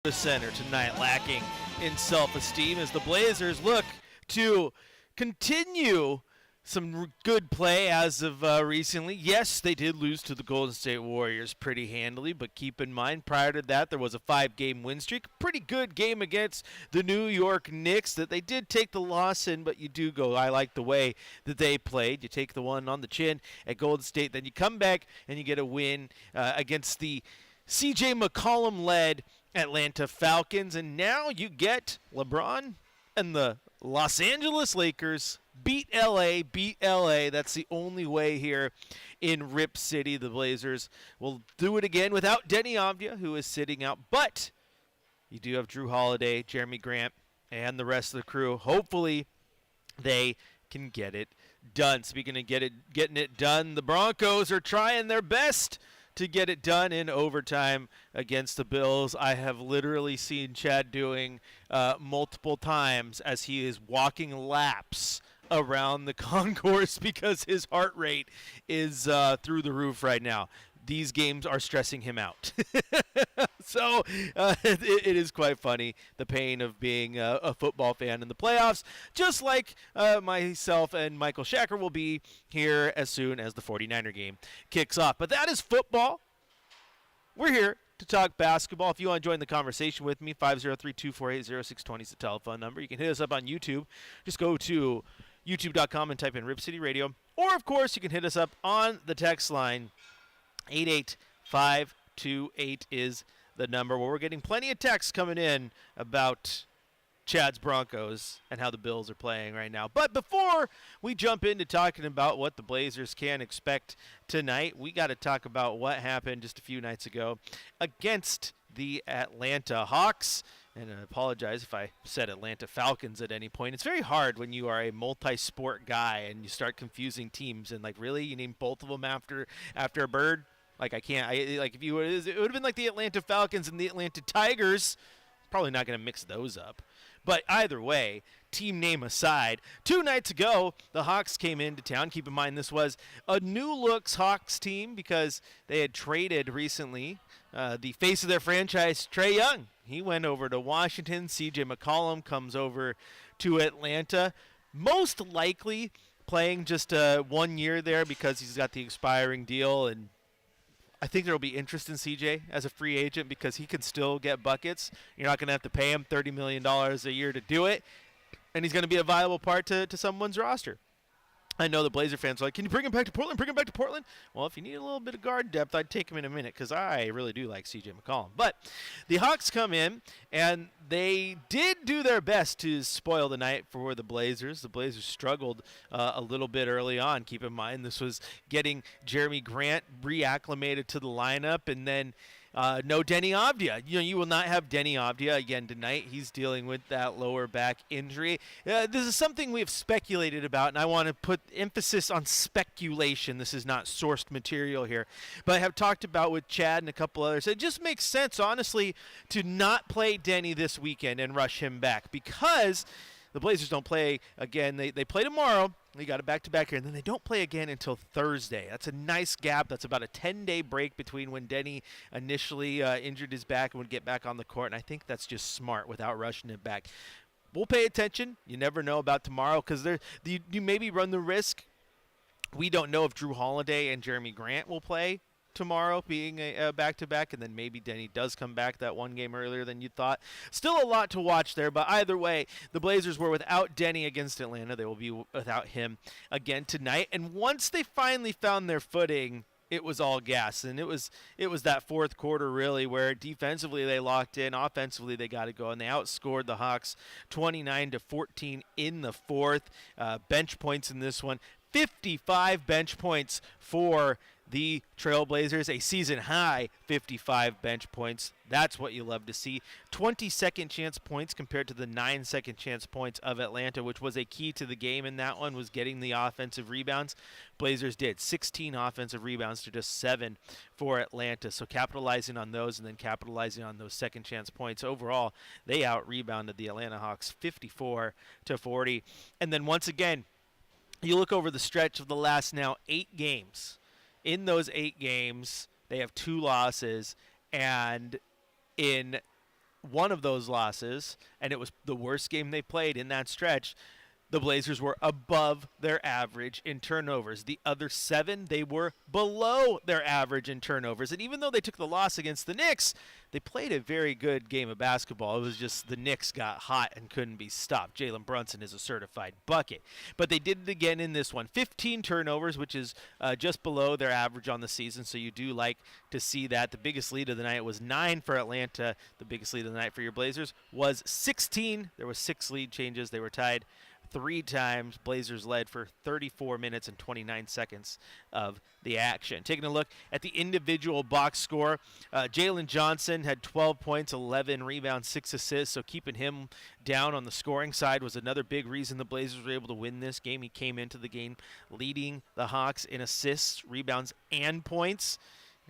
The center tonight lacking in self-esteem as the Blazers look to continue some good play as of recently. Yes, they did lose to the Golden State Warriors pretty handily, but keep in mind prior to that there was a 5-game win streak. Pretty good game against the New York Knicks that they did take the loss in, but you do go, I like the way that they played. You take the one on the chin at Golden State, then you come back and you get a win against the C.J. McCollum-led Atlanta Falcons, and now you get LeBron and the Los Angeles Lakers beat LA. That's the only way here in Rip City. The Blazers will do it again without Denny Avdia, who is sitting out, but you do have Drew Holiday, Jeremy Grant, and the rest of the crew. Hopefully they can get it done. Speaking of getting it done, the Broncos are trying their best to get it done in overtime against the Bills. I have literally seen Chad doing multiple times as he is walking laps around the concourse because his heart rate is through the roof right now. These games are stressing him out. So it is quite funny, the pain of being a football fan in the playoffs, just like myself and Michael Shacker will be here as soon as the 49er game kicks off. But that is football. We're here to talk basketball. If you want to join the conversation with me, 503-248-0620 is the telephone number. You can hit us up on YouTube. Just go to youtube.com and type in Rip City Radio. Or, of course, you can hit us up on the text line. 88528 is the number, where we're getting plenty of texts coming in about Chad's Broncos and how the Bills are playing right now. But before we jump into talking about what the Blazers can expect tonight, we got to talk about what happened just a few nights ago against the Atlanta Hawks. And I apologize if I said Atlanta Falcons at any point. It's very hard when you are a multi-sport guy and you start confusing teams. And, like, really? You name both of them after a bird? Like, I can't. Like, if you it would have been like the Atlanta Falcons and the Atlanta Tigers. Probably not going to mix those up. But either way, team name aside, 2 nights ago, the Hawks came into town. Keep in mind this was a new looks Hawks team because they had traded recently the face of their franchise, Trae Young. He went over to Washington. C.J. McCollum comes over to Atlanta. Most likely playing just 1 year there because he's got the expiring deal, and I think there will be interest in CJ as a free agent because he can still get buckets. You're not going to have to pay him $30 million a year to do it, and he's going to be a viable part to someone's roster. I know the Blazer fans are like, can you bring him back to Portland? Bring him back to Portland? Well, if you need a little bit of guard depth, I'd take him in a minute because I really do like C.J. McCollum. But the Hawks come in, and they did do their best to spoil the night for the Blazers. The Blazers struggled a little bit early on. Keep in mind, this was getting Jeremy Grant reacclimated to the lineup, and then no Denny Avdia. You will not have Denny Avdia again tonight. He's dealing with that lower back injury. This is something we have speculated about, and I want to put emphasis on speculation. This is not sourced material here. But I have talked about with Chad and a couple others. It just makes sense, honestly, to not play Denny this weekend and rush him back because the Blazers don't play again. They play tomorrow. They got a back-to-back here, and then they don't play again until Thursday. That's a nice gap. That's about a 10-day break between when Denny initially injured his back and would get back on the court, and I think that's just smart without rushing it back. We'll pay attention. You never know about tomorrow because you maybe run the risk. We don't know if Drew Holiday and Jeremy Grant will play tomorrow, being a back-to-back, and then maybe Denny does come back that one game earlier than you thought. Still a lot to watch there, but either way, the Blazers were without Denny against Atlanta. They will be without him again tonight, and once they finally found their footing, it was all gas, and it was that fourth quarter really where defensively they locked in, offensively they got to go, and they outscored the Hawks 29-14 in the fourth. Bench points in this one, 55 bench points for the Trailblazers, a season-high 55 bench points. That's what you love to see. 20 second-chance points compared to the 9 second-chance points of Atlanta, which was a key to the game in that one, was getting the offensive rebounds. Blazers did 16 offensive rebounds to just 7 for Atlanta. So capitalizing on those and then capitalizing on those second-chance points. Overall, they out-rebounded the Atlanta Hawks 54-40. And then once again, you look over the stretch of the last now 8 games. In those 8 games, they have 2 losses, and in one of those losses, and it was the worst game they played in that stretch, the Blazers were above their average in turnovers. The other 7, they were below their average in turnovers. And even though they took the loss against the Knicks, they played a very good game of basketball. It was just the Knicks got hot and couldn't be stopped. Jalen Brunson is a certified bucket. But they did it again in this one. 15 turnovers, which is just below their average on the season, so you do like to see that. The biggest lead of the night was 9 for Atlanta. The biggest lead of the night for your Blazers was 16. There was 6 lead changes. They were tied 3 times. Blazers led for 34 minutes and 29 seconds of the action. Taking a look at the individual box score, Jalen Johnson had 12 points, 11 rebounds, 6 assists, so keeping him down on the scoring side was another big reason the Blazers were able to win this game. He came into the game leading the Hawks in assists, rebounds, and points,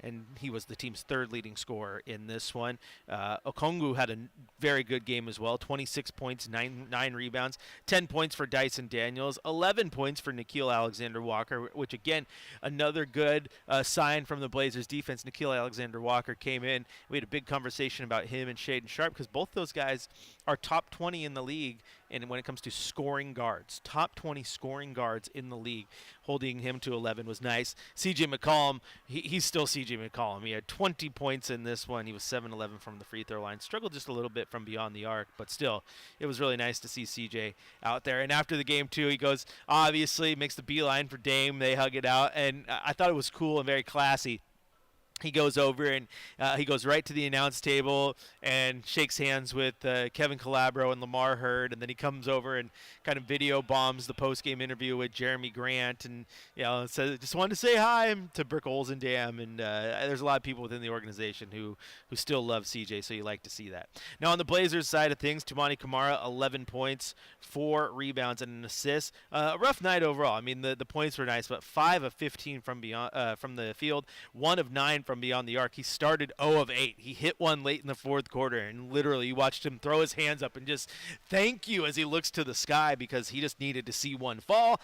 and he was the team's 3rd leading scorer in this one. Okongwu had a very good game as well, 26 points, 9 rebounds, 10 points for Dyson Daniels, 11 points for Nickeil Alexander-Walker, which, again, another good sign from the Blazers defense. Nickeil Alexander-Walker came in. We had a big conversation about him and Shaedon Sharpe because both those guys are top 20 in the league, and when it comes to scoring guards, top 20 scoring guards in the league. Holding him to 11 was nice. C.J. McCollum, he's still C.J. McCollum. He had 20 points in this one. He was 7-11 from the free throw line. Struggled just a little bit from beyond the arc, but still, it was really nice to see C.J. out there. And after the game, too, he goes, obviously, makes the beeline for Dame. They hug it out, and I thought it was cool and very classy. He goes over and he goes right to the announce table and shakes hands with Kevin Calabro and Lamar Hurd, and then he comes over and kind of video bombs the post-game interview with Jeremy Grant, and says, just wanted to say hi to Brooke Olzendam, and there's a lot of people within the organization who still love CJ, so you like to see that. Now on the Blazers side of things, Toumani Camara, 11 points, 4 rebounds, and an assist. A rough night overall. I mean, the points were nice, but 5 of 15 from the field, 1 of 9 from beyond the arc. He started 0 of 8. He hit one late in the 4th quarter, and literally you watched him throw his hands up and just thank you as he looks to the sky because he just needed to see one fall.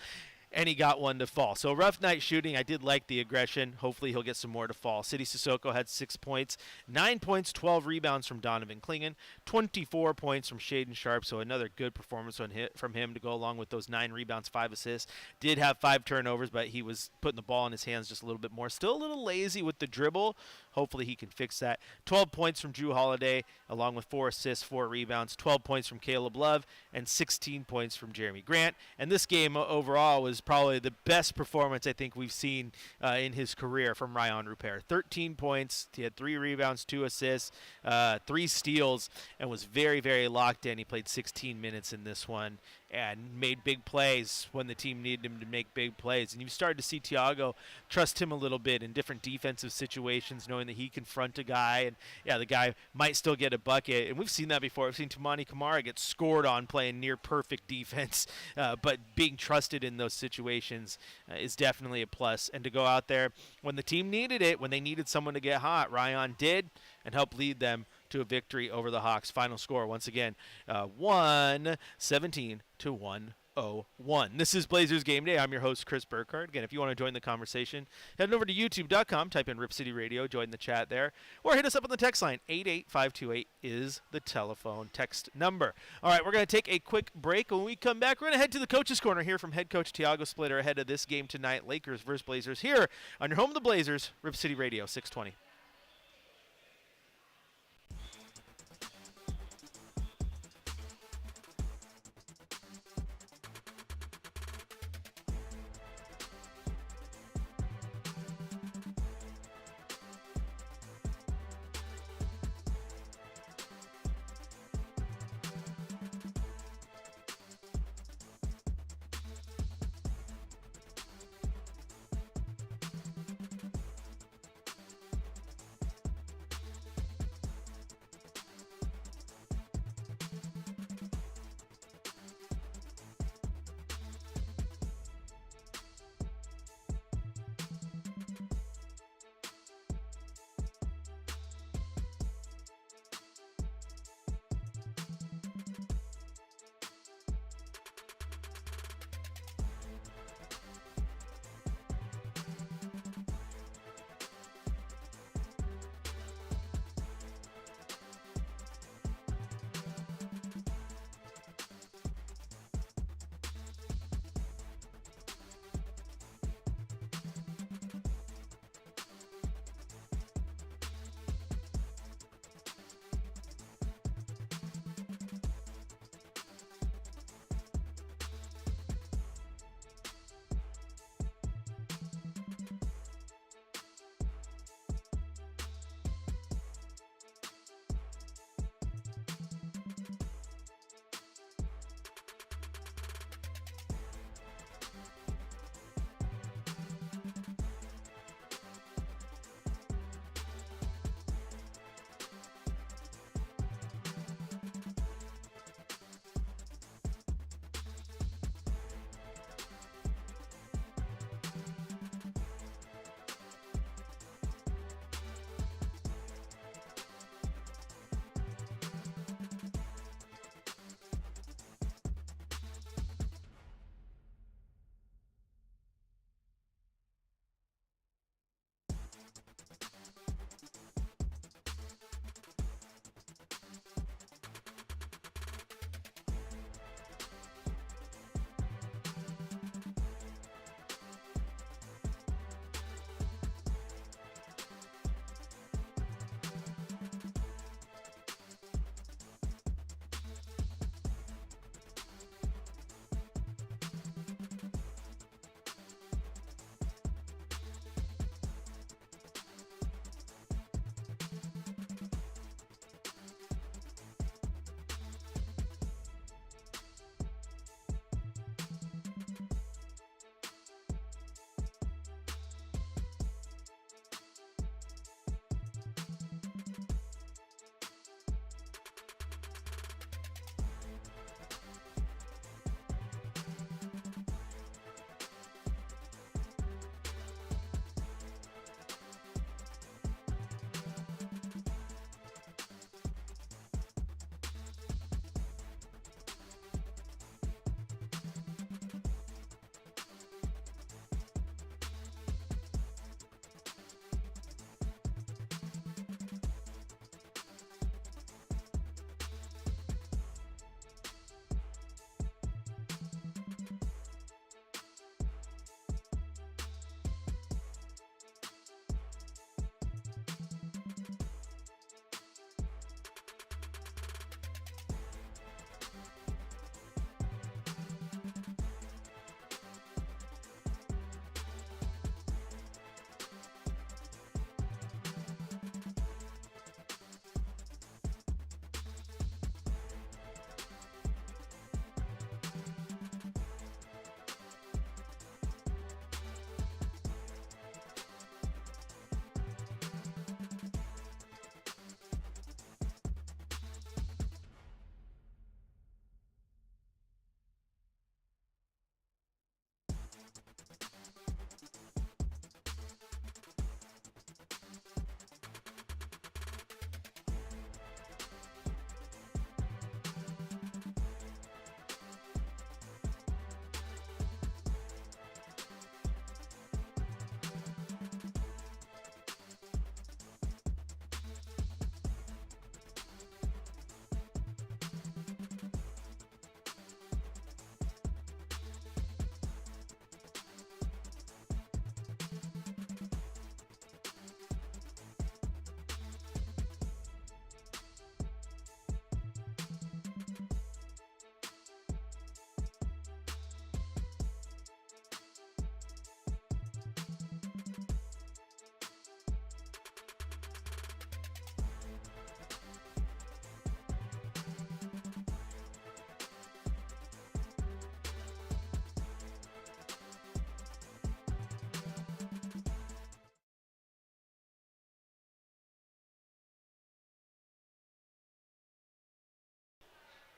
And he got one to fall. So rough night shooting. I did like the aggression. Hopefully he'll get some more to fall. City Sissoko had 6 points, 9 points, 12 rebounds from Donovan Clingan, 24 points from Shaedon Sharpe. So another good performance from him to go along with those 9 rebounds, 5 assists. Did have 5 turnovers, but he was putting the ball in his hands just a little bit more. Still a little lazy with the dribble. Hopefully he can fix that. 12 points from Drew Holiday, along with 4 assists, 4 rebounds, 12 points from Caleb Love, and 16 points from Jeremy Grant. And this game overall was probably the best performance I think we've seen in his career from Rayan Rupert. 13 points, he had 3 rebounds, 2 assists, 3 steals, and was very, very locked in. He played 16 minutes in this one and made big plays when the team needed him to make big plays. And you started to see Thiago trust him a little bit in different defensive situations, knowing that he can front a guy, and the guy might still get a bucket. And we've seen that before. We've seen Toumani Camara get scored on playing near perfect defense, but being trusted in those situations is definitely a plus. And to go out there when the team needed it, when they needed someone to get hot, Rayan did and helped lead them to a victory over the Hawks. Final score, once again, 117 to 101. This is Blazers Game Day. I'm your host, Chris Burkhardt. Again, if you want to join the conversation, head over to youtube.com, type in Rip City Radio, join the chat there, or hit us up on the text line. 88528 is the telephone text number. All right, we're going to take a quick break. When we come back, we're going to head to the Coach's Corner here from head coach Thiago Splitter ahead of this game tonight, Lakers versus Blazers, here on your home of the Blazers, Rip City Radio, 620.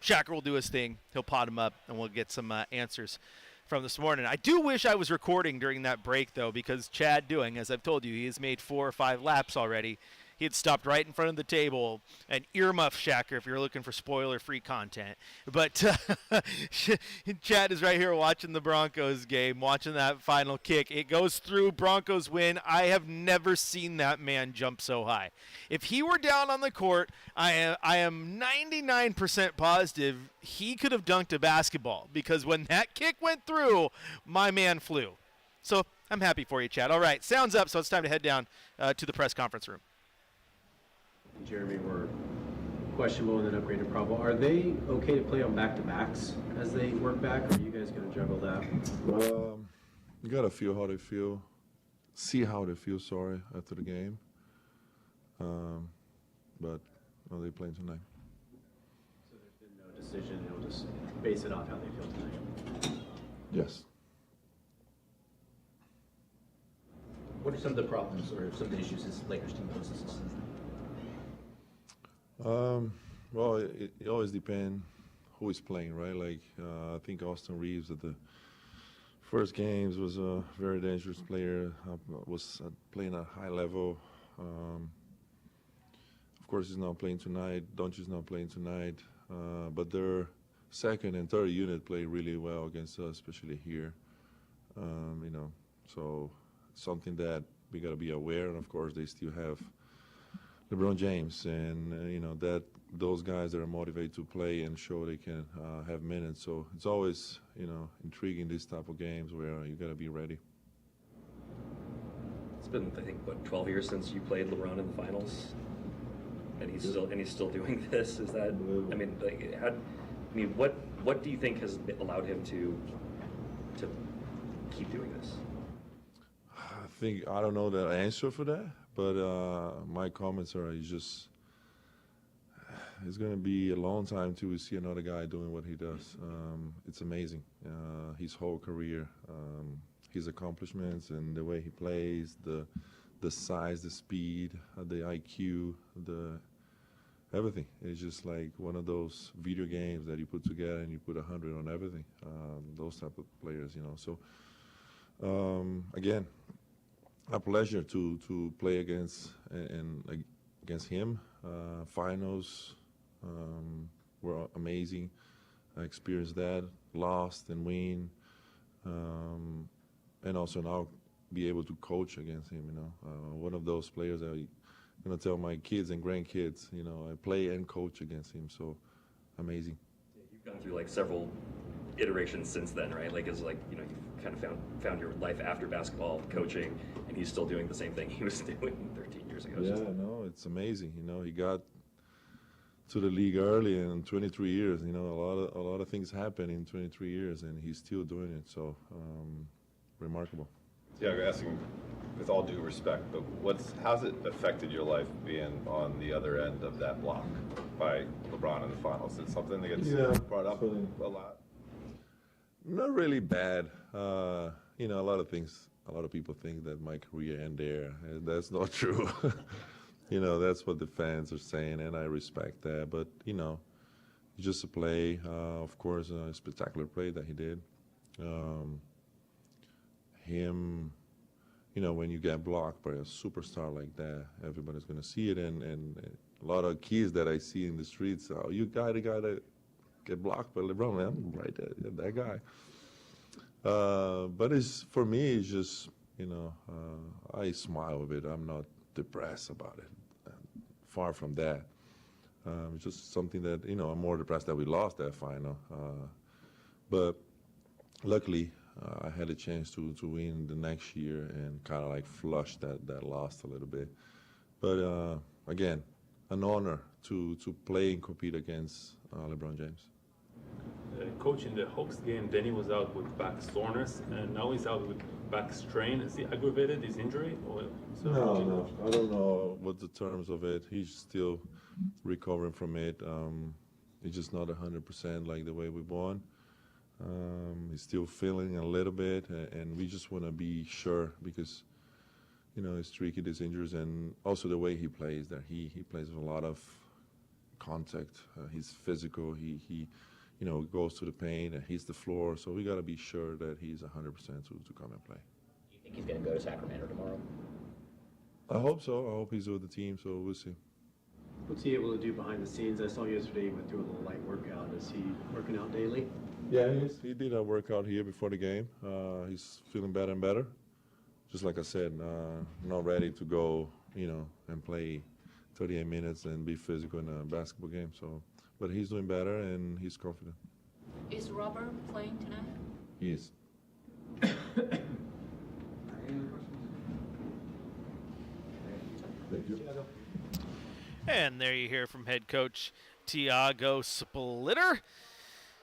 Shacker will do his thing. He'll pot him up, and we'll get some answers from this morning. I do wish I was recording during that break, though, because Chad doing, as I've told you, he has made 4 or 5 laps already. He had stopped right in front of the table and earmuff Shacker if you're looking for spoiler-free content. But Chad is right here watching the Broncos game, watching that final kick. It goes through, Broncos win. I have never seen that man jump so high. If he were down on the court, I am 99% positive he could have dunked a basketball, because when that kick went through, my man flew. So I'm happy for you, Chad. All right, sounds up, so it's time to head down to the press conference room. Jeremy were questionable and then upgraded probable. Are they okay to play on back-to-backs as they work back, or are you guys going to juggle that? You got to feel how they feel, see how they feel, after the game. But they're playing tonight. So there's been no decision, you'll just base it off how they feel tonight? Yes. What are some of the problems or some of the issues this Lakers team poses this season? Well, it always depends who is playing, right? Like, I think Austin Reeves at the first games was a very dangerous player, was playing at a high level. Of course, he's not playing tonight. Doncic's not playing tonight. But their second and third unit play really well against us, especially here. So something that we got to be aware. And of course, they still have LeBron James, and that those guys that are motivated to play and show they can have minutes. So it's always intriguing, this type of games where you got to be ready. It's been, I think, what, 12 years since you played LeBron in the finals, and he's still doing this. Is that? I mean, what do you think has allowed him to keep doing this? I don't know the answer for that, but my comments are it's going to be a long time till we see another guy doing what he does. It's amazing. His whole career, his accomplishments and the way he plays, the size, the speed, the IQ, everything. It's just like one of those video games that you put together and you put 100 on everything. Those type of players, So again, a pleasure to play against him. Finals were amazing. I experienced that, lost and win, and also now be able to coach against him. One of those players that I'm gonna tell my kids and grandkids. I play and coach against him. So amazing. Yeah, you've gone through like several iterations since then, right? Like it's like you've kind of found your life after basketball, coaching, and he's still doing the same thing he was doing 13 years ago. Yeah, no, it's amazing. He got to the league early, and in 23 years, a lot of things happen in 23 years, and he's still doing it. So remarkable. Yeah, I'm asking with all due respect, but how's it affected your life being on the other end of that block by LeBron in the finals? It's something that gets brought up a lot. Not really bad. A lot of people think that my career ended there, and that's not true. That's what the fans are saying, and I respect that. But, it's just a play. Of course, a spectacular play that he did. Him, when you get blocked by a superstar like that, everybody's going to see it. And a lot of kids that I see in the streets, you got to get blocked by LeBron, man. I'm right there, that guy. But for me, it's just, I smile with it. I'm not depressed about it. Far from that. It's just something that, I'm more depressed that we lost that final. But luckily, I had a chance to win the next year and kind of like flush that loss a little bit. But again, an honor to play and compete against LeBron James. Coach, in the Hawks game, Danny was out with back soreness, and now he's out with back strain. Is he aggravated his injury? No. I don't know what the terms of it. He's still recovering from it. It's just not 100% like the way we won. He's still feeling a little bit, and we just want to be sure because, it's tricky, these injuries, and also the way he plays. That he plays with a lot of contact. He's physical. He goes to the paint and hits the floor. So we got to be sure that he's 100% to come and play. Do you think he's going to go to Sacramento tomorrow? I hope so. I hope he's with the team. So we'll see. What's he able to do behind the scenes? I saw yesterday he went through a little light workout. Is he working out daily? Yeah, he did a workout here before the game. He's feeling better and better. Just like I said, not ready to go, and play 38 minutes and be physical in a basketball game. So, but he's doing better and he's confident. Is Robert playing tonight? He is. Thank you. And there you hear from head coach Tiago Splitter.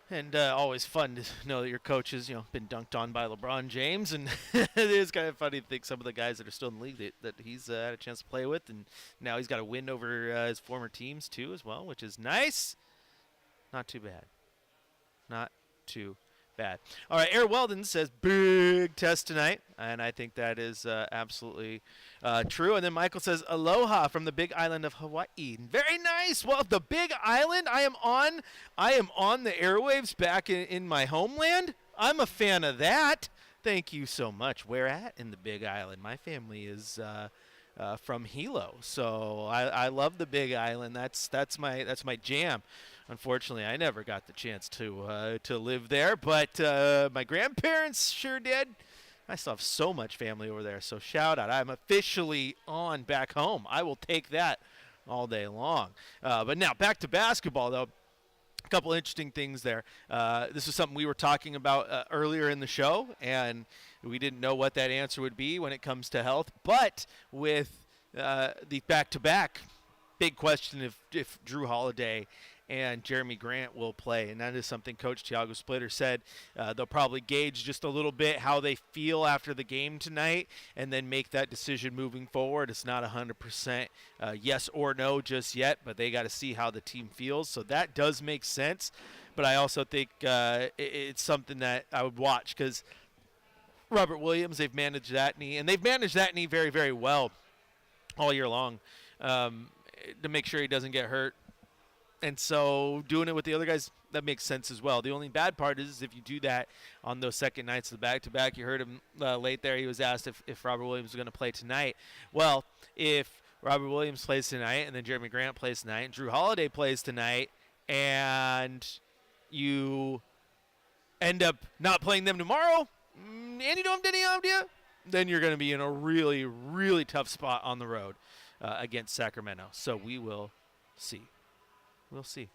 And always fun to know that your coach has, been dunked on by LeBron James. And it is kind of funny to think some of the guys that are still in the league that he's had a chance to play with. And now he's got a win over his former teams, too, as well, which is nice. Not too bad. Not too bad. All right, Air Weldon says big test tonight, and I think that is absolutely true. And then Michael says aloha from the big island of Hawaii. Very nice. Well, the big island, I am on the airwaves back in my homeland. I'm a fan of that. Thank you so much. Where at in the big island? My family is from Hilo, so I love the big island. That's my jam. Unfortunately, I never got the chance to live there, but my grandparents sure did. I still have so much family over there, so shout out. I'm officially on back home. I will take that all day long. But now back to basketball, though. A couple interesting things there. This is something we were talking about earlier in the show, and we didn't know what that answer would be when it comes to health. But with the back-to-back, big question if Drew Holiday and Jeremy Grant will play, and that is something Coach Tiago Splitter said. They'll probably gauge just a little bit how they feel after the game tonight and then make that decision moving forward. It's not 100% yes or no just yet, but they got to see how the team feels. So that does make sense, but I also think it's something that I would watch because Robert Williams, they've managed that knee, and they've managed that knee very, very well all year long to make sure he doesn't get hurt. And so doing it with the other guys, that makes sense as well. The only bad part is if you do that on those second nights of the back-to-back. You heard him late there. He was asked if Robert Williams was going to play tonight. Well, if Robert Williams plays tonight and then Jeremy Grant plays tonight and Drew Holiday plays tonight and you end up not playing them tomorrow and you don't have any idea, then you're going to be in a really, really tough spot on the road against Sacramento. So we will see. We'll see.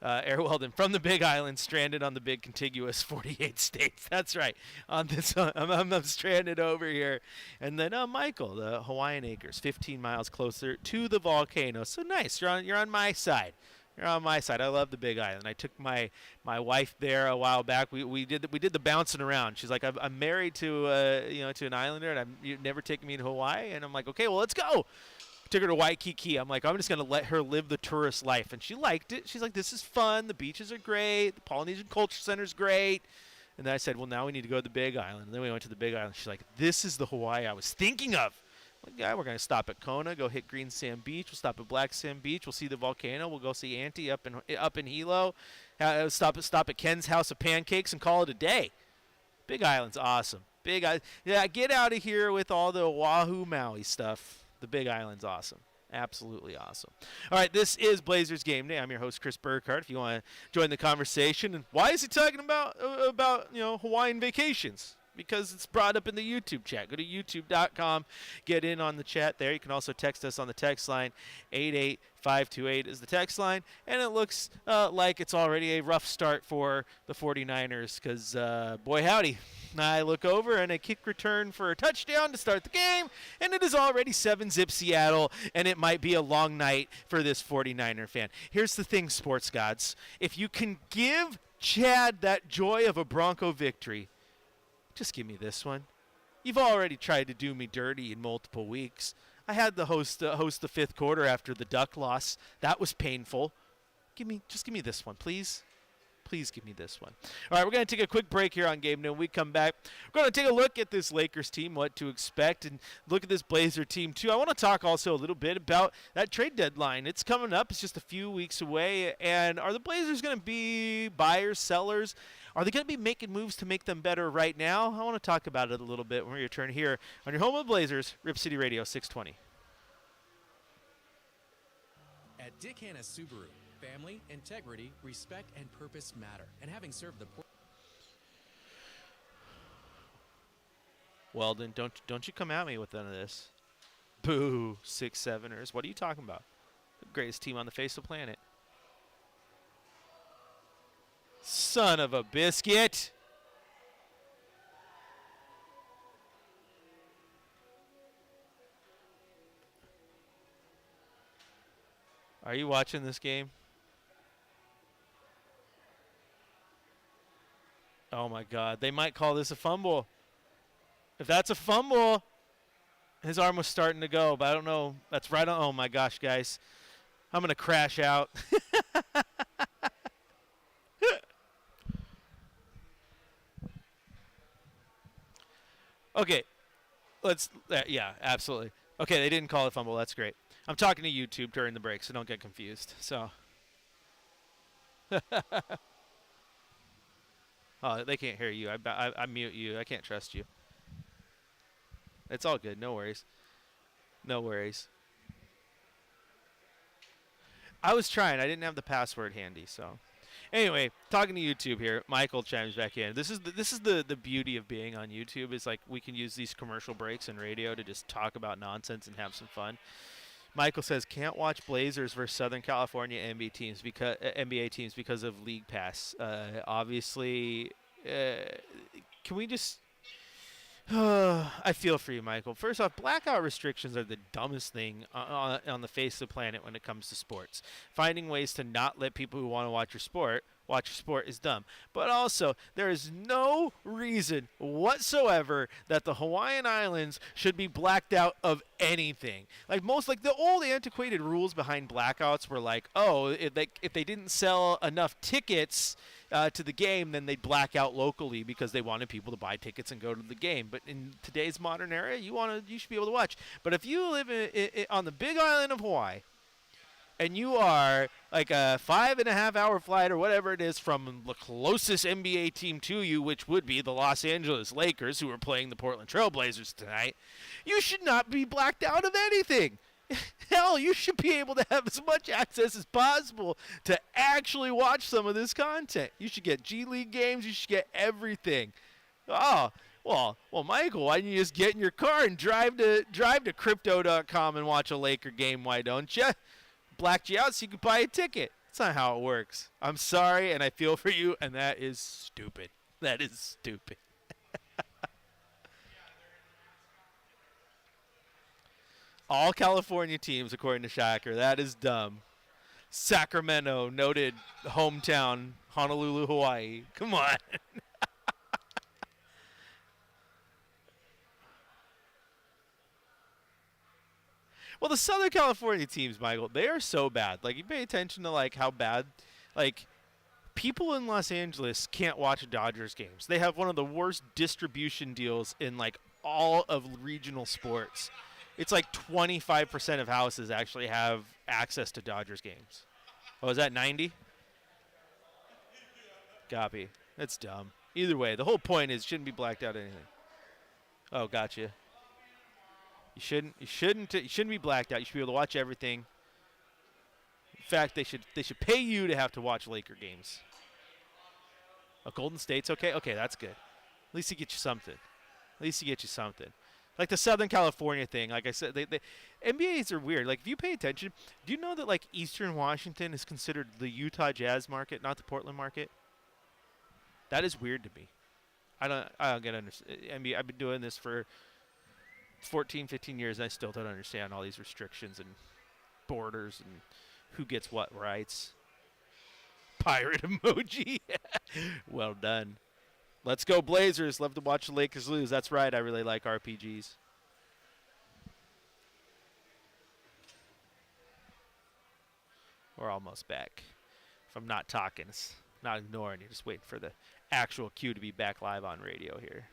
Air Weldon from the Big Island, stranded on the big contiguous 48 states. That's right. On this, I'm stranded over here. And then Michael, the Hawaiian Acres, 15 miles closer to the volcano. So nice. You're on my side. You're on my side. I love the Big Island. I took my wife there a while back. We did the bouncing around. She's like, I'm married to to an islander, and you've never taken me to Hawaii. And I'm like, okay, well, let's go. Took her to Waikiki. I'm like, I'm just going to let her live the tourist life. And she liked it. She's like, this is fun. The beaches are great. The Polynesian Culture Center is great. And then I said, well, now we need to go to the Big Island. And then we went to the Big Island. She's like, this is the Hawaii I was thinking of. I'm like, yeah, we're going to stop at Kona, go hit Green Sand Beach. We'll stop at Black Sand Beach. We'll see the volcano. We'll go see Auntie up in Hilo. Stop at Ken's House of Pancakes and call it a day. Big Island's awesome. Big Island. Yeah, get out of here with all the Oahu, Maui stuff. The Big Island's awesome. Absolutely awesome. All right, this is Blazers Game Day. I'm your host, Chris Burkhardt. If you want to join the conversation, and why is he talking about Hawaiian vacations? Because it's brought up in the YouTube chat. Go to youtube.com, get in on the chat there. You can also text us on the text line. 88528 is the text line. And it looks like it's already a rough start for the 49ers because, boy howdy, I look over and a kick return for a touchdown to start the game, and it is already 7-zip Seattle, and it might be a long night for this 49er fan. Here's the thing, sports gods. If you can give Chad that joy of a Bronco victory, just give me this one. You've already tried to do me dirty in multiple weeks. I had the host the fifth quarter after the Duck loss. That was painful. Just give me this one, please. Please give me this one. All right, we're going to take a quick break here on Game Day. When we come back, we're going to take a look at this Lakers team, what to expect, and look at this Blazer team, too. I want to talk also a little bit about that trade deadline. It's coming up. It's just a few weeks away. And are the Blazers going to be buyers, sellers? Are they going to be making moves to make them better right now? I want to talk about it a little bit when we return here on your home of Blazers, Rip City Radio 620. At Dick Hanna Subaru, family, integrity, respect, and purpose matter. And having served the Weldon, don't you come at me with none of this. Boo, 6-7ers. What are you talking about? The greatest team on the face of the planet. Son of a biscuit. Are you watching this game? Oh my God, they might call this a fumble. If that's a fumble, his arm was starting to go, but I don't know. That's right on. Oh my gosh, guys. I'm going to crash out. Okay. Yeah, absolutely. Okay, they didn't call it fumble. That's great. I'm talking to YouTube during the break, so don't get confused. So. Oh, they can't hear you. I mute you. I can't trust you. It's all good. No worries. No worries. I was trying. I didn't have the password handy, so. Anyway, talking to YouTube here. Michael chimes back in. This is the beauty of being on YouTube is like we can use these commercial breaks in radio to just talk about nonsense and have some fun. Michael says can't watch Blazers versus Southern California NBA teams because of League Pass. Obviously, can we just? I feel for you, Michael. First off, blackout restrictions are the dumbest thing on the face of the planet when it comes to sports. Finding ways to not let people who want to watch your sport is dumb. But also, there is no reason whatsoever that the Hawaiian Islands should be blacked out of anything. Like the old antiquated rules behind blackouts were like, oh, if they didn't sell enough tickets to the game, then they'd black out locally because they wanted people to buy tickets and go to the game. But in today's modern era, you should be able to watch. But if you live on the big island of Hawaii, and you are like a 5.5-hour flight or whatever it is from the closest NBA team to you, which would be the Los Angeles Lakers, who are playing the Portland Trail Blazers tonight, you should not be blacked out of anything. Hell, you should be able to have as much access as possible to actually watch some of this content. You should get G League games. You should get everything. Oh, well, Michael, why don't you just get in your car and drive to crypto.com and watch a Laker game? Why don't you? Blacked you out so you could buy a ticket. That's not how it works. I'm sorry, and I feel for you, and that is stupid. That is stupid. All California teams, according to Shacker. That is dumb. Sacramento, noted hometown, Honolulu, Hawaii. Come on. Well, the Southern California teams, Michael, they are so bad. Like, you pay attention to, like, how bad, like, people in Los Angeles can't watch Dodgers games. They have one of the worst distribution deals in, like, all of regional sports. It's like 25% of houses actually have access to Dodgers games. Oh, is that 90? Copy. That's dumb. Either way, the whole point is shouldn't be blacked out anything. Oh, gotcha. You shouldn't be blacked out. You should be able to watch everything. In fact, they should pay you to have to watch Laker games. Oh, Golden State's okay? Okay, that's good. At least he gets you something. Like the Southern California thing, like I said, the NBAs are weird. Like, if you pay attention, do you know that, like, Eastern Washington is considered the Utah Jazz market, not the Portland market? That is weird to me. I don't get NBA. I've been doing this for 14, 15 years, and I still don't understand all these restrictions and borders and who gets what rights. Pirate emoji. Well done. Let's go Blazers. Love to watch the Lakers lose. That's right. I really like RPGs. We're almost back. If I'm not talking, not ignoring you, just waiting for the actual cue to be back live on radio here.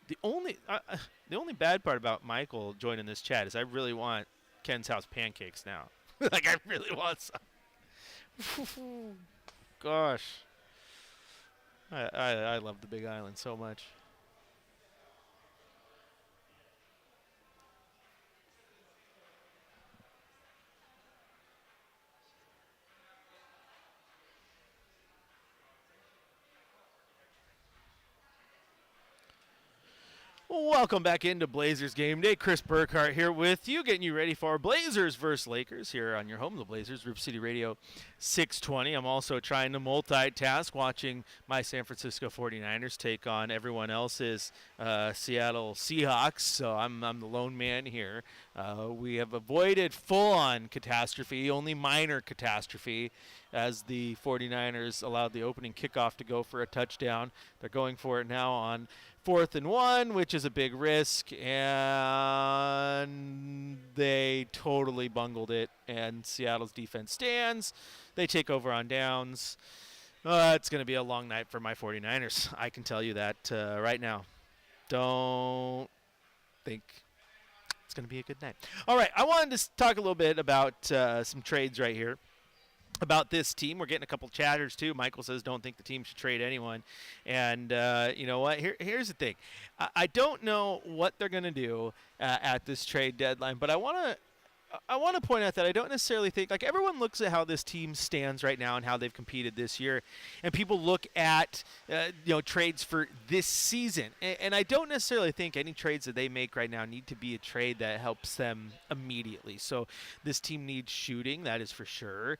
The only bad part about Michael joining this chat is I really want Ken's House pancakes now. Like, I really want some. Gosh. I love the Big Island so much. Welcome back into Blazers Game Day. Chris Burkhardt here with you, getting you ready for Blazers versus Lakers here on your home, the Blazers, Rip City Radio 620. I'm also trying to multitask, watching my San Francisco 49ers take on everyone else's Seattle Seahawks, so I'm the lone man here. We have avoided full-on catastrophe, only minor catastrophe, as the 49ers allowed the opening kickoff to go for a touchdown. They're going for it now on 4th and 1, which is a big risk, and they totally bungled it, and Seattle's defense stands. They take over on downs. It's going to be a long night for my 49ers. I can tell you that right now. Don't think it's going to be a good night. All right, I wanted to talk a little bit about some trades right here. About this team. We're getting a couple chatters too. Michael says don't think the team should trade anyone. And you know what? Here's the thing. I don't know what they're going to do at this trade deadline, but I want to point out that I don't necessarily think, like, everyone looks at how this team stands right now and how they've competed this year, and people look at trades for this season, and I don't necessarily think any trades that they make right now need to be a trade that helps them immediately. So this team needs shooting, that is for sure.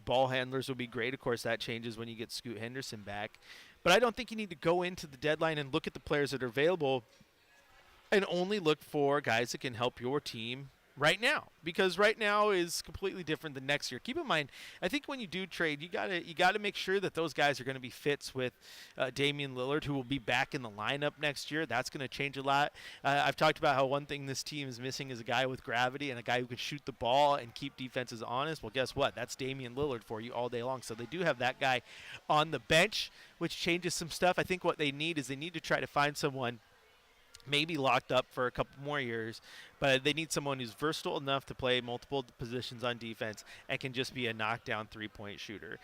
Ball handlers will be great. Of course, that changes when you get Scoot Henderson back, but I don't think you need to go into the deadline and look at the players that are available and only look for guys that can help your team right now, because right now is completely different than next year. Keep in mind, I think when you do trade, you gotta make sure that those guys are going to be fits with Damian Lillard, who will be back in the lineup next year. That's going to change a lot. I've talked about how one thing this team is missing is a guy with gravity and a guy who can shoot the ball and keep defenses honest. Well, guess what? That's Damian Lillard for you all day long. So they do have that guy on the bench, which changes some stuff. I think what they need is they need to try to find someone maybe locked up for a couple more years, but they need someone who's versatile enough to play multiple positions on defense and can just be a knockdown three-point shooter.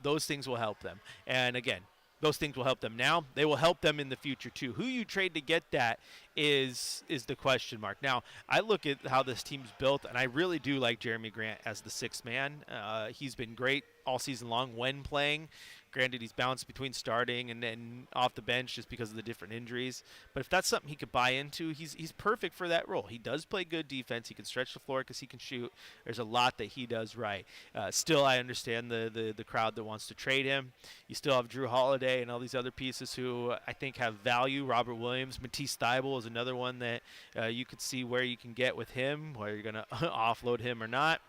Those things will help them. And again, those things will help them now. They will help them in the future too. Who you trade to get that is the question mark. Now, I look at how this team's built, and I really do like Jeremy Grant as the sixth man. He's been great all season long when playing. Granted, he's bounced between starting and then off the bench just because of the different injuries. But if that's something he could buy into, he's perfect for that role. He does play good defense. He can stretch the floor because he can shoot. There's a lot that he does right. Still, I understand the crowd that wants to trade him. You still have Drew Holiday and all these other pieces who I think have value. Robert Williams, Matisse Thybulle is another one that you could see where you can get with him, where you're going to offload him or not.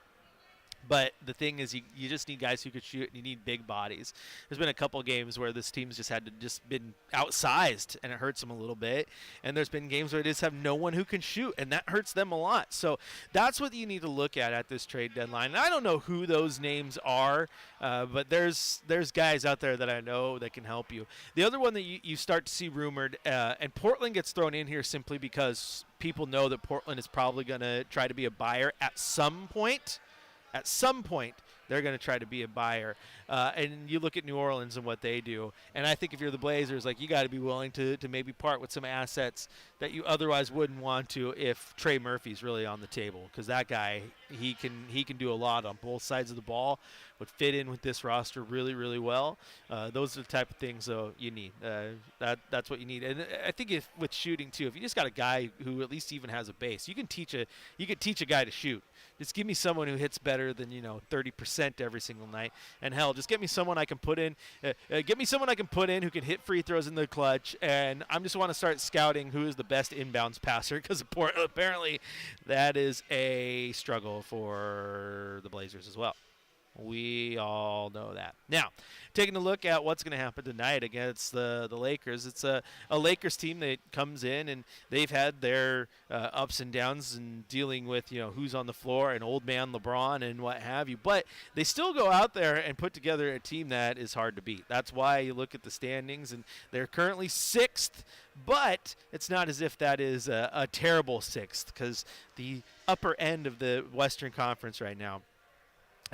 But the thing is, you just need guys who could shoot, and you need big bodies. There's been a couple games where this team's just been outsized, and it hurts them a little bit. And there's been games where they just have no one who can shoot, and that hurts them a lot. So that's what you need to look at this trade deadline. And I don't know who those names are, but there's guys out there that I know that can help you. The other one that you start to see rumored, and Portland gets thrown in here simply because people know that Portland is probably going to try to be a buyer at some point. At some point, they're going to try to be a buyer. And you look at New Orleans and what they do. And I think if you're the Blazers, like, you got to be willing to maybe part with some assets that you otherwise wouldn't want to if Trey Murphy's really on the table. Because that guy, he can do a lot on both sides of the ball, would fit in with this roster really, really well. Those are the type of things you need. That's what you need. And I think with shooting too, if you just got a guy who at least even has a base, you could teach a guy to shoot. Just give me someone who hits better than 30% every single night, and hell, just get me someone I can put in. Who can hit free throws in the clutch, and I just want to start scouting who is the best inbounds passer, because apparently that is a struggle for the Blazers as well. We all know that. Now, taking a look at what's going to happen tonight against the Lakers, it's a Lakers team that comes in and they've had their ups and downs and dealing with, who's on the floor and old man LeBron and what have you. But they still go out there and put together a team that is hard to beat. That's why you look at the standings, and they're currently 6th, but it's not as if that is a terrible 6th, because the upper end of the Western Conference right now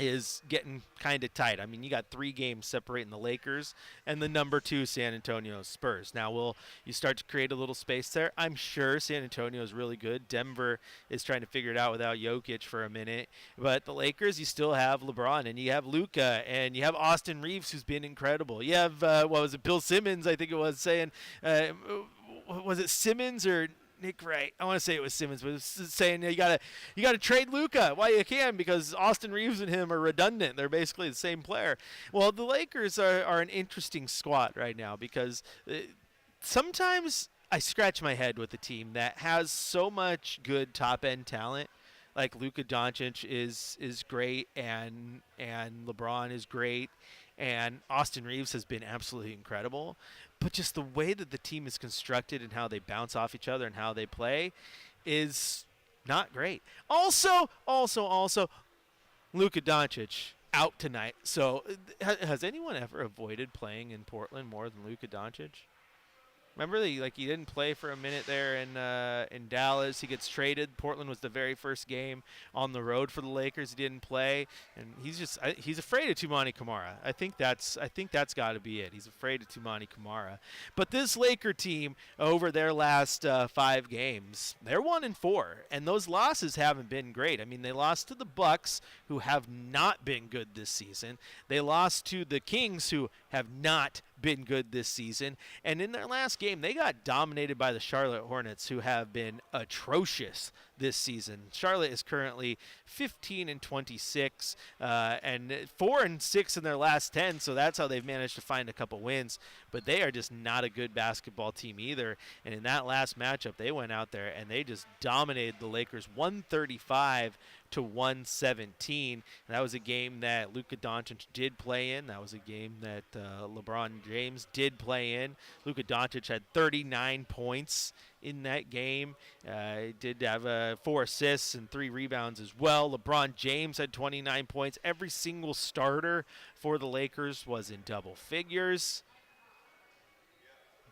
is getting kind of tight. I mean, you got 3 games separating the Lakers and the number 2 San Antonio Spurs. Now, will you start to create a little space there? I'm sure San Antonio is really good. Denver is trying to figure it out without Jokic for a minute. But the Lakers, you still have LeBron, and you have Luka, and you have Austin Reeves, who's been incredible. You have, Bill Simmons, I think it was, saying, was it Simmons or Nick Wright? I want to say it was Simmons, but it's saying you gotta trade Luka while you can, because Austin Reeves and him are redundant. They're basically the same player. Well, the Lakers are an interesting squad right now, because sometimes I scratch my head with a team that has so much good top end talent. Like Luka Doncic is great, and LeBron is great, and Austin Reeves has been absolutely incredible. But just the way that the team is constructed and how they bounce off each other and how they play is not great. Also, Luka Doncic out tonight. So has anyone ever avoided playing in Portland more than Luka Doncic? Remember, he didn't play for a minute there in Dallas. He gets traded. Portland was the very first game on the road for the Lakers. He didn't play, and he's afraid of Toumani Camara. I think that's got to be it. He's afraid of Toumani Camara. But this Laker team, over their last 5 games, they're 1-4, and those losses haven't been great. I mean, they lost to the Bucks, who have not been good this season. They lost to the Kings, who have not been good this season, and in their last game they got dominated by the Charlotte Hornets, who have been atrocious this season. Charlotte is currently 15-26 and 4-6 in their last 10, so that's how they've managed to find a couple wins. But they are just not a good basketball team either, and in that last matchup they went out there and they just dominated the Lakers 135-117. And that was a game that Luka Doncic did play in. That was a game that LeBron James did play in. Luka Doncic had 39 points in that game. He did have 4 assists and 3 rebounds as well. LeBron James had 29 points. Every single starter for the Lakers was in double figures.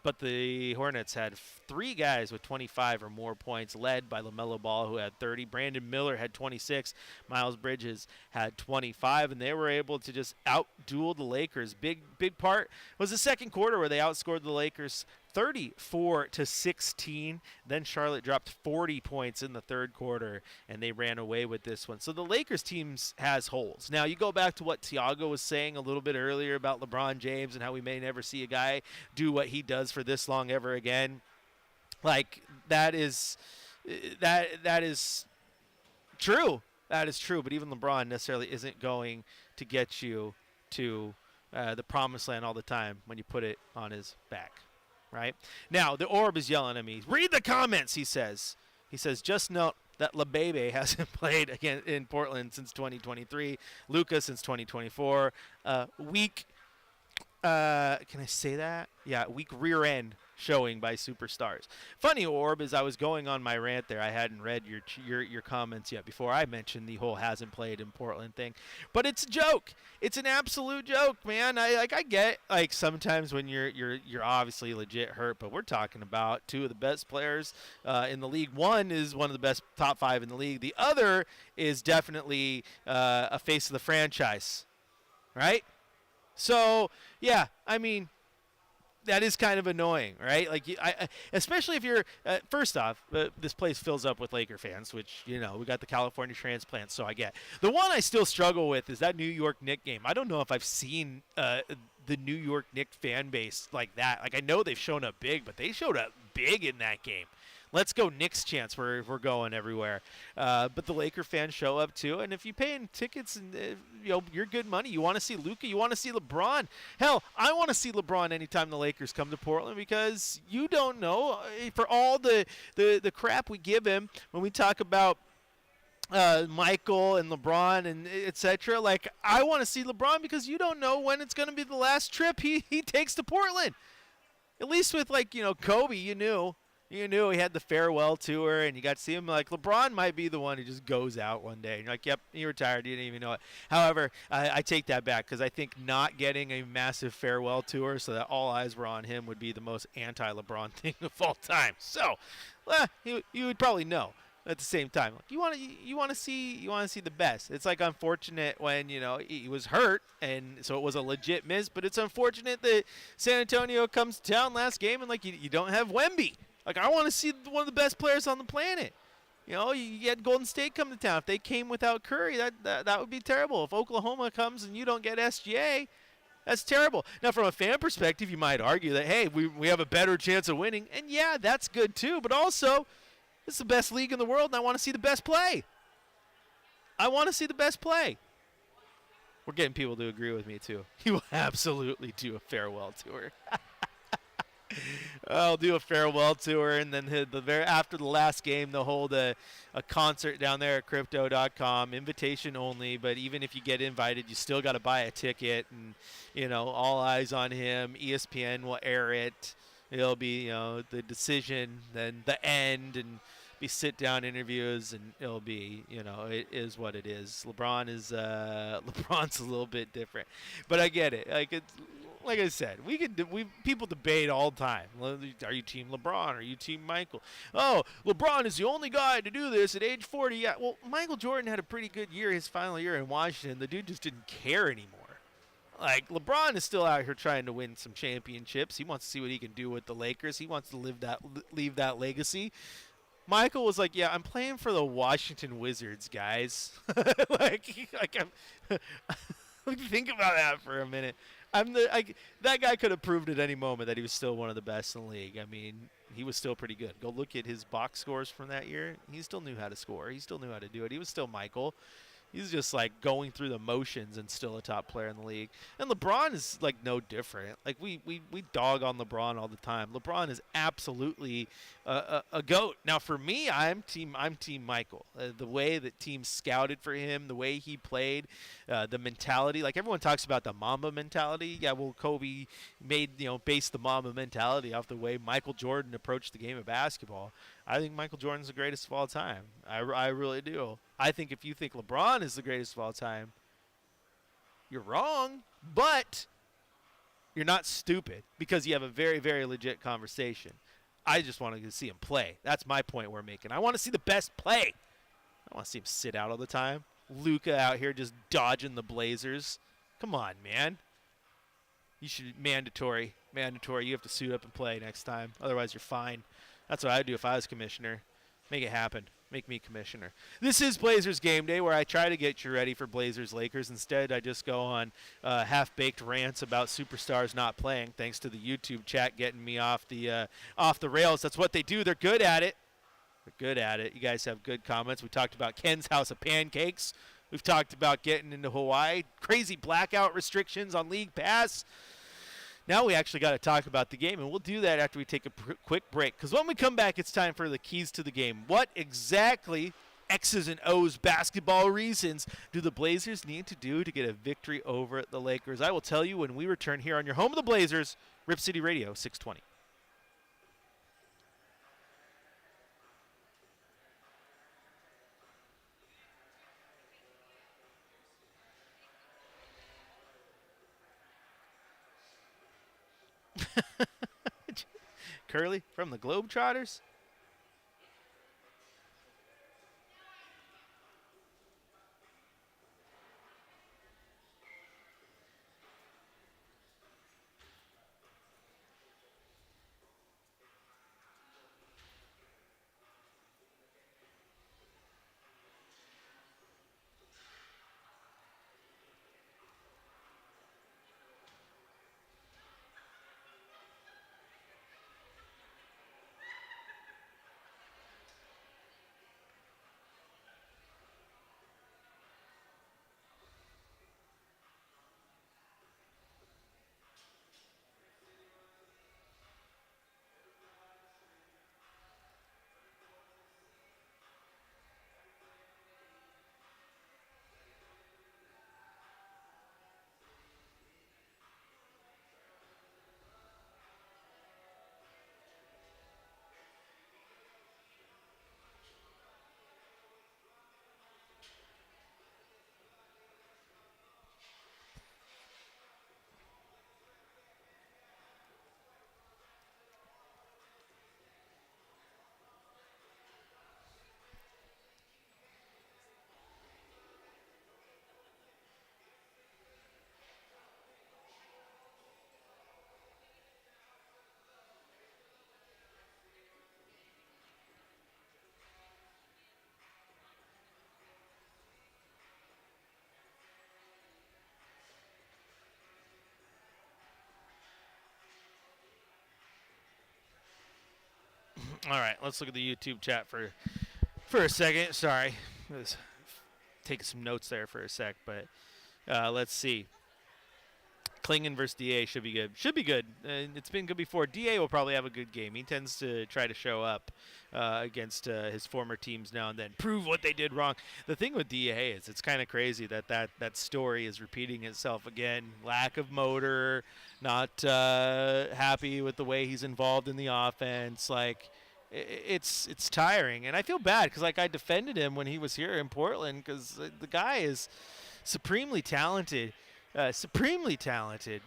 But the Hornets had 3 guys with 25 or more points, led by LaMelo Ball, who had 30. Brandon Miller had 26. Miles Bridges had 25, and they were able to just out-duel the Lakers. Big part was the second quarter, where they outscored the Lakers 34-16. Then Charlotte dropped 40 points in the third quarter, and they ran away with this one. So the Lakers team has holes. Now, you go back to what Tiago was saying a little bit earlier about LeBron James and how we may never see a guy do what he does for this long ever again. Like, that is true. That is true, but even LeBron necessarily isn't going to get you to the promised land all the time when you put it on his back. Right? Now, the Orb is yelling at me. Read the comments, he says. He says, just note that LeBebe hasn't played again in Portland since 2023. Luka since 2024. Weak, can I say that? Yeah, weak rear end showing by superstars. Funny, Orb, as I was going on my rant there, I hadn't read your comments yet before I mentioned the whole hasn't played in Portland thing. But it's a joke. It's an absolute joke, man. I get, like, sometimes when you're obviously legit hurt, but we're talking about 2 of the best players in the league. One is one of the best top 5 in the league. The other is definitely a face of the franchise, right? So, yeah, I mean, that is kind of annoying, right? Like, especially if you're first off, this place fills up with Laker fans, which, we got the California transplants, so I get. The one I still struggle with is that New York Knicks game. I don't know if I've seen the New York Knicks fan base like that. Like, I know they've shown up big, but they showed up big in that game. Let's go Knicks chants. We're going everywhere. But the Laker fans show up too. And if you're paying tickets and you're good money, you want to see Luka, you want to see LeBron. Hell, I want to see LeBron anytime the Lakers come to Portland, because you don't know, for all the crap we give him when we talk about Michael and LeBron and etc. Like, I want to see LeBron because you don't know when it's going to be the last trip he takes to Portland. At least with, like, Kobe, you knew he had the farewell tour, and you got to see him. Like, LeBron might be the one who just goes out one day. And you're like, yep, he retired. You didn't even know it. However, I take that back because I think not getting a massive farewell tour so that all eyes were on him would be the most anti-LeBron thing of all time. So, you would probably know. At the same time, like, you want to see the best. It's like unfortunate when he was hurt, and so it was a legit miss. But it's unfortunate that San Antonio comes to town last game and, like, you don't have Wemby. Like, I want to see one of the best players on the planet. You had Golden State come to town. If they came without Curry, that would be terrible. If Oklahoma comes and you don't get SGA, that's terrible. Now, from a fan perspective, you might argue that, hey, we have a better chance of winning, and yeah, that's good too. But also, this is the best league in the world, and I want to see the best play. We're getting people to agree with me, too. He will absolutely do a farewell tour. I'll do a farewell tour, and then after the last game, they'll hold a concert down there at Crypto.com, invitation only. But even if you get invited, you still got to buy a ticket, and all eyes on him. ESPN will air it. It'll be the decision, then the end, and be sit-down interviews, and it'll be it is what it is. LeBron's a little bit different, but I get it. Like I said, people debate all the time. Are you team LeBron? Are you team Michael? Oh, LeBron is the only guy to do this at age 40. Yeah, well, Michael Jordan had a pretty good year his final year in Washington. The dude just didn't care anymore. Like, LeBron is still out here trying to win some championships. He wants to see what he can do with the Lakers. He wants to leave that legacy. Michael was like, yeah, I'm playing for the Washington Wizards, guys. Think about that for a minute. That guy could have proved at any moment that he was still one of the best in the league. I mean, he was still pretty good. Go look at his box scores from that year. He still knew how to score. He still knew how to do it. He was still Michael. He's just, like, going through the motions and still a top player in the league. And LeBron is, like, no different. Like, we dog on LeBron all the time. LeBron is absolutely a GOAT. Now, for me, I'm team Michael. The way that teams scouted for him, the way he played, the mentality. Like, everyone talks about the Mamba mentality. Yeah, well, Kobe based the Mamba mentality off the way Michael Jordan approached the game of basketball. I think Michael Jordan's the greatest of all time. I really do. I think if you think LeBron is the greatest of all time, you're wrong, but you're not stupid because you have a very, very legit conversation. I just want to see him play. That's my point we're making. I want to see the best play. I don't want to see him sit out all the time. Luka out here just dodging the Blazers. Come on, man. You should mandatory. You have to suit up and play next time. Otherwise, you're fine. That's what I'd do if I was commissioner. Make it happen. Make me commissioner. This is Blazers Game Day, where I try to get you ready for Blazers Lakers. Instead, I just go on half-baked rants about superstars not playing, thanks to the YouTube chat getting me off the rails. That's what they do. They're good at it. You guys have good comments. We talked about Ken's House of Pancakes. We've talked about getting into Hawaii. Crazy blackout restrictions on League Pass. Now we actually got to talk about the game, and we'll do that after we take a quick break. Because when we come back, it's time for the keys to the game. What exactly, X's and O's basketball reasons, do the Blazers need to do to get a victory over the Lakers? I will tell you when we return here on your home of the Blazers, Rip City Radio 620. Curly from the Globetrotters? All right, let's look at the YouTube chat for a second. Sorry, I was taking some notes there for a sec, but let's see. Klingon versus DA should be good. Should be good. It's been good before. DA will probably have a good game. He tends to try to show up against his former teams now and then, prove what they did wrong. The thing with DA is it's kind of crazy that story is repeating itself again. Lack of motor, not happy with the way he's involved in the offense. Like, it's tiring, and I feel bad because I defended him when he was here in Portland because the guy is supremely talented.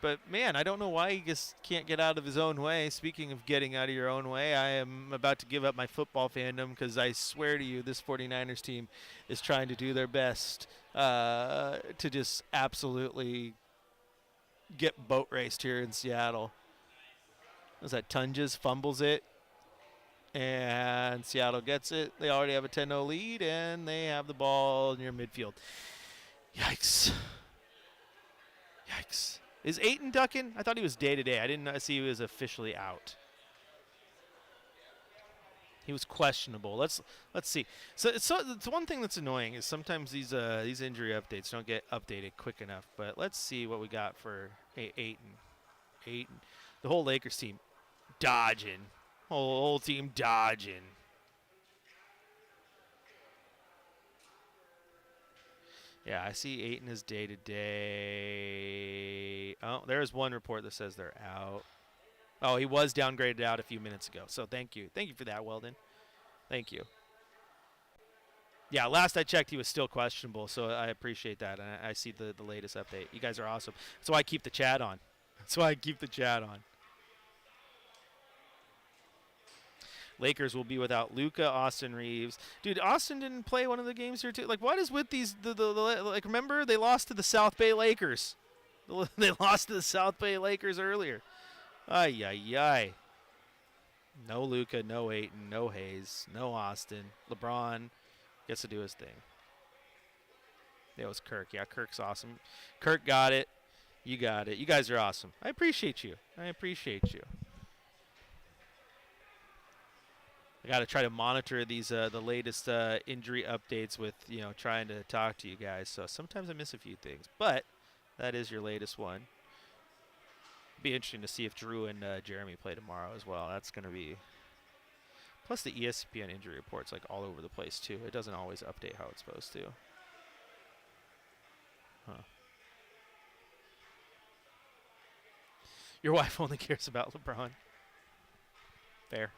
But man, I don't know why he just can't get out of his own way. Speaking of getting out of your own way, I am about to give up my football fandom because I swear to you, this 49ers team is trying to do their best to just absolutely get boat raced here in Seattle. Was that Tunges fumbles it, and Seattle gets it. They already have a 10-0 lead, and they have the ball near midfield. Yikes. Yikes. Is Ayton ducking? I thought he was day-to-day. I didn't see he was officially out. He was questionable. Let's see. So it's one thing that's annoying is sometimes these injury updates don't get updated quick enough. But let's see what we got for Ayton. The whole Lakers team dodging. Whole team dodging. Yeah, I see Ayton is day-to-day. Oh, there's one report that says they're out. Oh, he was downgraded out a few minutes ago. So thank you. Thank you for that, Weldon. Thank you. Yeah, last I checked, he was still questionable, so I appreciate that. And I see the latest update. You guys are awesome. That's why I keep the chat on. Lakers will be without Luka, Austin Reeves. Dude, Austin didn't play one of the games here too. Like, what is with these? Like, remember they lost to the South Bay Lakers. They lost to the South Bay Lakers earlier. Ay, ay, ay. No Luka, no Ayton, no Hayes, no Austin. LeBron gets to do his thing. That was Kirk. Yeah, Kirk's awesome. Kirk got it. You got it. You guys are awesome. I appreciate you. I got to try to monitor these the latest injury updates with, trying to talk to you guys. So sometimes I miss a few things, but that is your latest one. Be interesting to see if Drew and Jeremy play tomorrow as well. That's going to be. Plus the ESPN injury report's like all over the place too. It doesn't always update how it's supposed to. Huh. Your wife only cares about LeBron. Fair.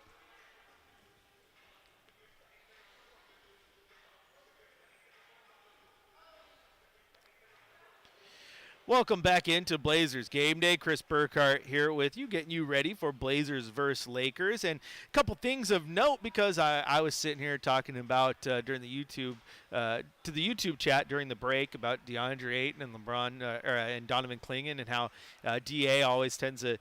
Welcome back into Blazers Game Day. Chris Burkhardt here with you, getting you ready for Blazers versus Lakers. And a couple things of note, because I was sitting here talking about during the YouTube to the YouTube chat during the break about DeAndre Ayton and LeBron and Donovan Clingan, and how DA always tends to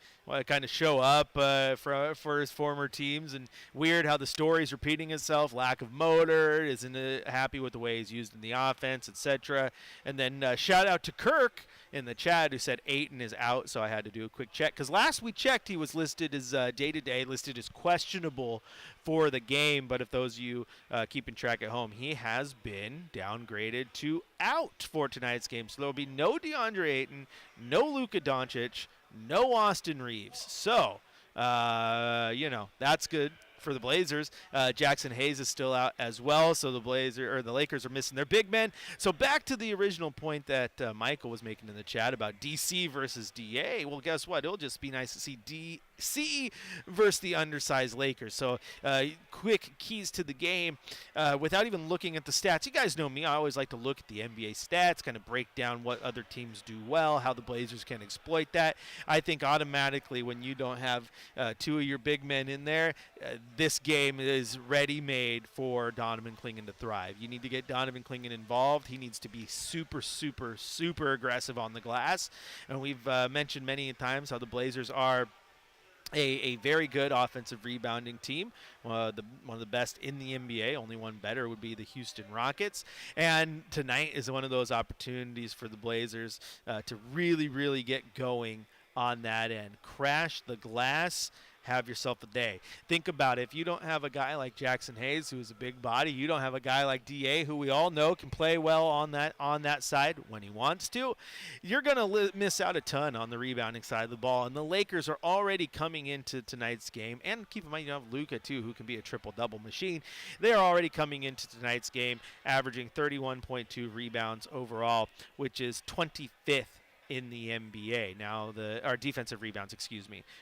kind of show up for his former teams. And weird how the story's repeating itself. Lack of motor, isn't happy with the way he's used in the offense, etc. And then shout out to Kirk in the chat who said Ayton is out, so I had to do a quick check. Because last we checked, he was listed as day-to-day, listed as questionable for the game. But if those of you keeping track at home, he has been downgraded to out for tonight's game. So there will be no DeAndre Ayton, no Luka Doncic, no Austin Reeves. So, that's good for the Blazers. Jackson Hayes is still out as well, so the Lakers are missing their big men. So back to the original point that Michael was making in the chat about DC versus DA. Well, guess what? It'll just be nice to see DC versus the undersized Lakers. So quick keys to the game without even looking at the stats. You guys know me. I always like to look at the NBA stats, kind of break down what other teams do well, how the Blazers can exploit that. I think automatically when you don't have two of your big men in there, this game is ready-made for Donovan Clingan to thrive. You need to get Donovan Clingan involved. He needs to be super, super, super aggressive on the glass. And we've mentioned many times how the Blazers are a very good offensive rebounding team, one of the best in the NBA. Only one better would be the Houston Rockets. And tonight is one of those opportunities for the Blazers to really, really get going on that end. Crash the glass. have yourself a day. Think about it. If you don't have a guy like Jackson Hayes, who is a big body, you don't have a guy like DA, who we all know can play well on that side when he wants to, you're going to miss out a ton on the rebounding side of the ball. And the Lakers are already coming into tonight's game. And keep in mind, you have Luka, too, who can be a triple-double machine. They're already coming into tonight's game, averaging 31.2 rebounds overall, which is 25th in the NBA. Now, our defensive rebounds,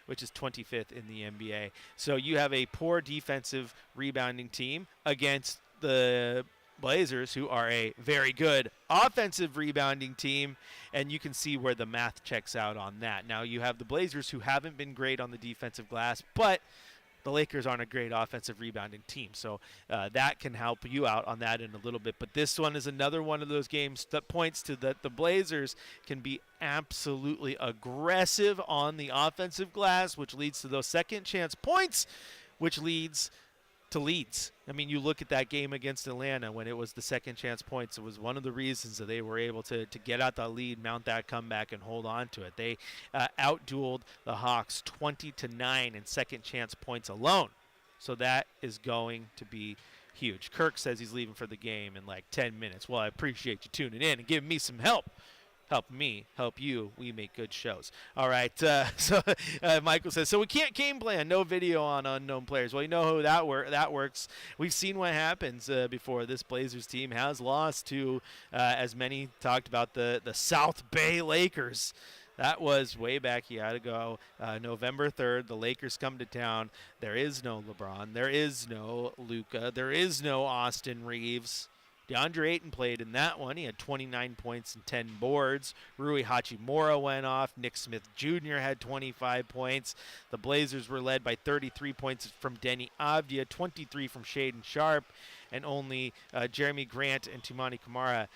which is 25th in the NBA. So you have a poor defensive rebounding team against the Blazers, who are a very good offensive rebounding team, and you can see where the math checks out on that. Now, you have the Blazers, who haven't been great on the defensive glass, but the Lakers aren't a great offensive rebounding team, so that can help you out on that in a little bit. But this one is another one of those games that points to that the Blazers can be absolutely aggressive on the offensive glass, which leads to those second chance points, which leads to leads. I mean, you look at that game against Atlanta when it was the second chance points. It was one of the reasons that they were able to get out the lead, mount that comeback, and hold on to it. They outdueled the Hawks 20-9 in second chance points alone. So that is going to be huge. Kirk says he's leaving for the game in like 10 minutes. Well, I appreciate you tuning in and giving me some help. Help me, help you. We make good shows. All right. So Michael says, so we can't game plan. No video on unknown players. Well, you know who that works. We've seen what happens before. This Blazers team has lost to, as many talked about, the South Bay Lakers. That was way back. You had to go November 3rd. The Lakers come to town. There is no LeBron. There is no Luka. There is no Austin Reeves. DeAndre Ayton played in that one. He had 29 points and 10 boards. Rui Hachimura went off. Nick Smith Jr. had 25 points. The Blazers were led by 33 points from Denny Avdia, 23 from Shaedon Sharpe, and only Jeremy Grant and Tumani Kamara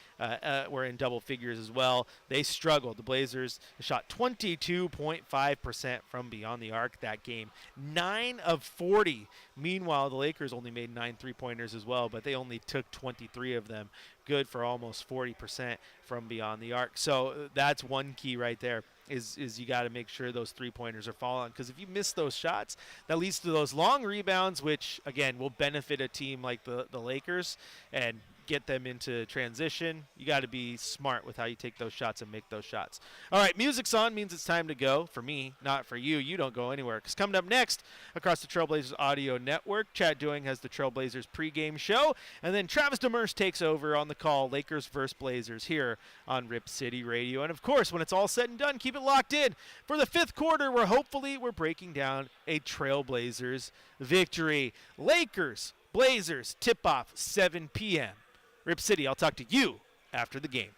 were in double figures as well. They struggled. The Blazers shot 22.5% from beyond the arc that game. 9 of 40. Meanwhile, the Lakers only made 9 three-pointers as well, but they only took 23 of them. Good for almost 40% from beyond the arc. So that's one key right there. Is you got to make sure those three-pointers are falling, because if you miss those shots, that leads to those long rebounds, which, again, will benefit a team like the Lakers and get them into transition. You got to be smart with how you take those shots and make those shots. All right, music's on means it's time to go. For me, not for you. You don't go anywhere, because coming up next across the Trailblazers audio network, Chad Doing has the Trailblazers pregame show, and then Travis Demers takes over on the call, Lakers versus Blazers, here on Rip City Radio. And, of course, when it's all said and done, keep it locked in for the fifth quarter, where hopefully we're breaking down a Trailblazers victory. Lakers, Blazers, tip-off, 7 p.m. Rip City, I'll talk to you after the game.